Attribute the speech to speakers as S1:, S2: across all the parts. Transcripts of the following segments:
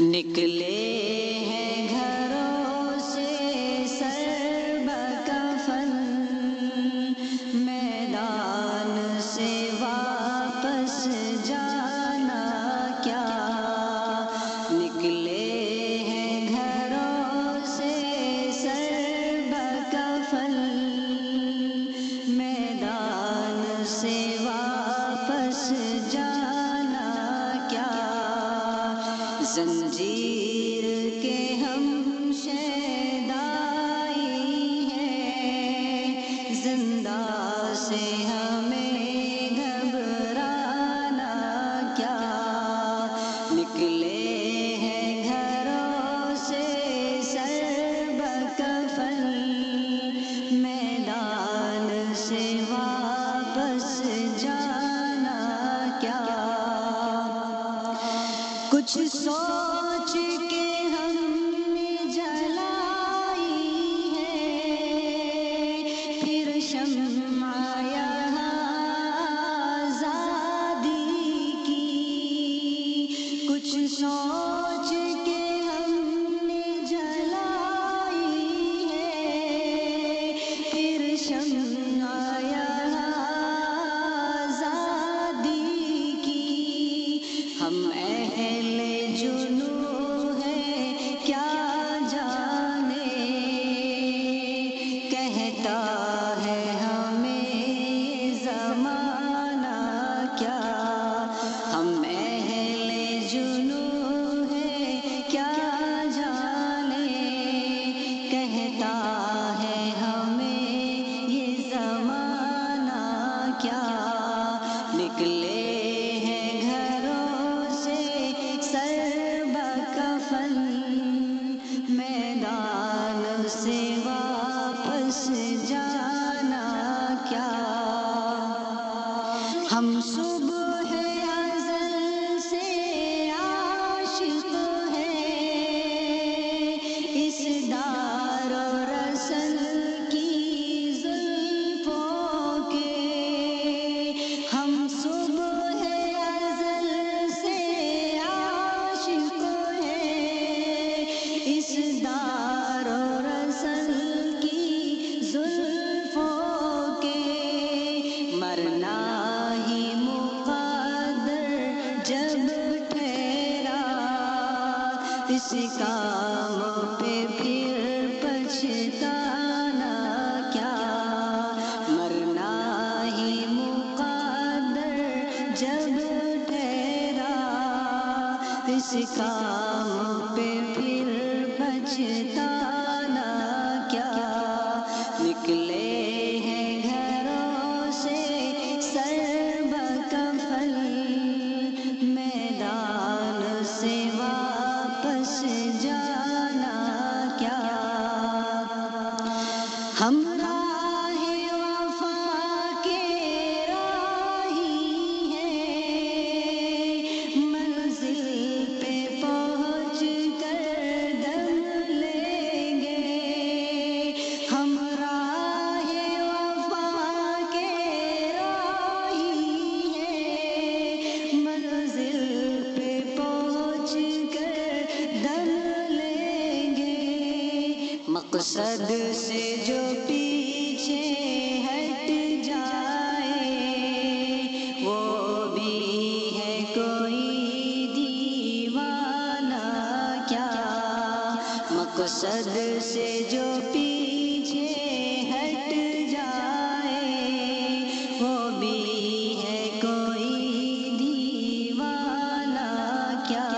S1: نکلے ہیں گھروں سے سر بکفن، میدان سے واپس جانا کیا۔ نکلے ہیں گھروں سے سر بکفن، میدان سے واپس جانا کیا۔ زنجیر کے ہم شیدائی ہیں، زندہ سے ہمیں گھبرانا کیا۔ نکلے ہیں گھروں سے سر بکفن، میدان سے واپس جانا کیا۔ کچھ سوچ کے ہم نے جلائی ہے، پھر شمع یہاں آزادی کی۔ کچھ سوچ کے ہم نے جلائی ہے، پھر شمع یہاں آزادی کی۔ ہم اہل جنوں ہے کیا جانے، کہتا ہے ہمیں زمانہ کیا۔ ہم اہل جنوں ہے کیا جانے، کہتا ہے ہمیں یہ زمانہ کیا۔ نکلے ہیں گھروں سے سر بکفن، میدان سے واپس جانا کیا۔ ہم صبح ازل سے عاشق ہیں، اس دار و رسل کی زلفوں کے۔ ہم صبح ازل سے عاشق ہیں، اس دار و رسل کی زلفوں کے۔ مرنا ہی مقدر جب ٹھہرا، اس کام پہ پھر پچھتانا کیا۔ مرنا ہی مقدر جب ٹھہرا، اس کام پہ پھر پچھتانا کیا۔ نکلے ہیں گھروں سے سر بکفن، میدان سے واپس جانا کیا۔ ہم راہ وفا کے راہی ہیں، منزل پہ پہنچ کر دم لیں گے۔ ہم راہ وفا کے راہی ہیں، منزل پہ پہنچ کر دم لیں گے۔ مقصد سے جو پیچھے ہٹ جائے، وہ بھی ہے کوئی دیوانہ کیا۔ مقصد سے جو پیچھے ہٹ جائے، وہ بھی ہے کوئی دیوانہ کیا۔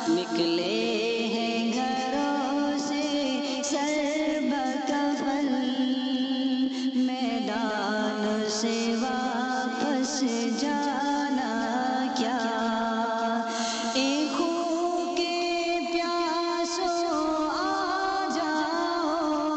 S1: نکلے ہیں گھروں سے سر بکفن، میدان سے واپس جانا کیا۔ ایک خون کے پیاسوں آ جاؤ،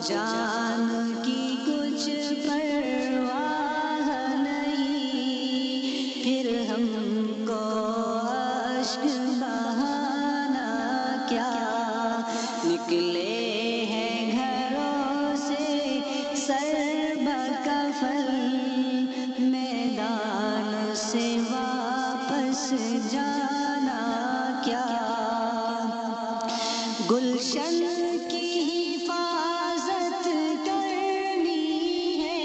S1: جان کی کچھ پرواہ نہیں، پھر ہم کو اشک بہانا کیا، نکلے ہیں گھروں سے سر بکفن، میدان سے واپس جانا کیا، گلشن کی حفاظت کرنی ہے،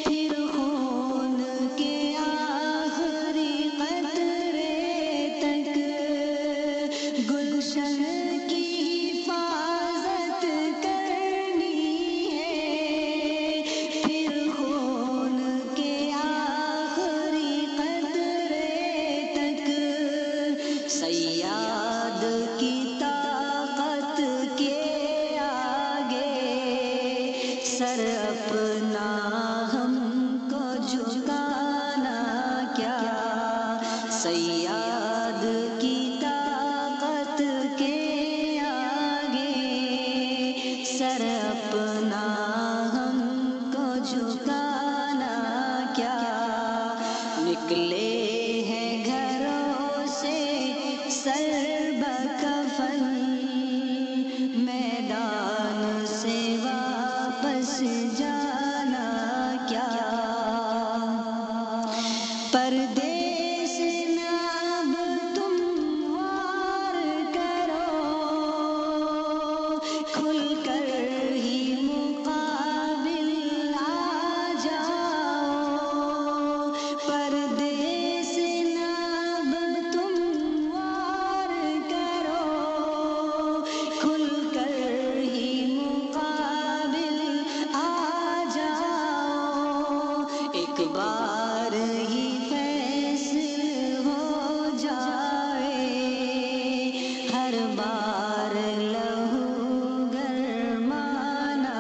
S1: پھر خون کے آخری قطرے تک، گلشن کی حفاظت کرنی ہے، پھر خون کے آخری قطرے تک، صیاد کی طاقت کے آگے سر اپنا ہم کو جھکانا کیا، صیاد کی طاقت کے آگے سر اپنا ہم کو جھکانا کیا، نکلے ہیں گھروں سے سر بکفن، میدان سے واپس جانا کیا، پردیس نہ اب تم وار کرو، کھل کر ہی مقابل آ جاؤ، پردیس نہ اب تم وار کرو، کھل کر ہی مقابل آ جاؤ، ایک بار ہی فیصل ہو جائے، ہر بار لہو گرمانا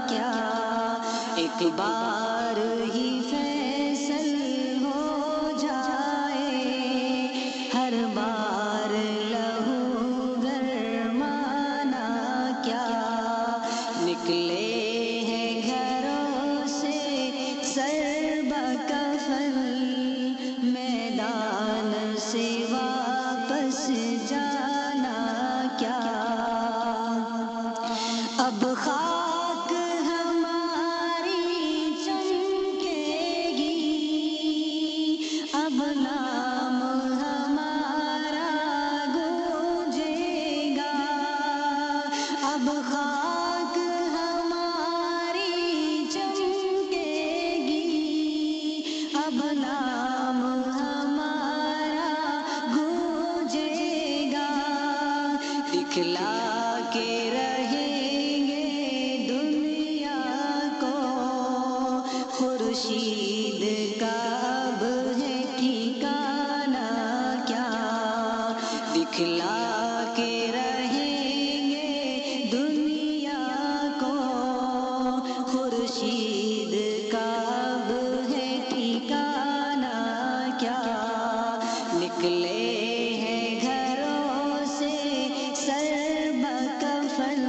S1: کیا، ایک بار ہی فیصل ہو جائے، ہر بار لہو گرمانا کیا، نکلے ہیں گھروں سے سر بکفن، میدان سے واپس جانا کیا، اب خاک ہماری چمکے گی، اب نام ہمارا گونجے گا، اب خاک ہماری چمکے گی، اب نام ہمارا گونجے گا، دکھلا کے رہیں گے دنیا کو، خورشید کا اب ہے ٹھکانا کیا، دکھلا کے رہیں گے دنیا کو، خورشید کا اب ہے ٹھکانا کیا، نکلے ہیں گھروں سے سر بکفن،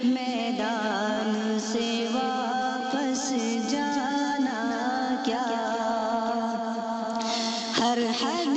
S1: میدان سے واپس جانا کیا، ہر حد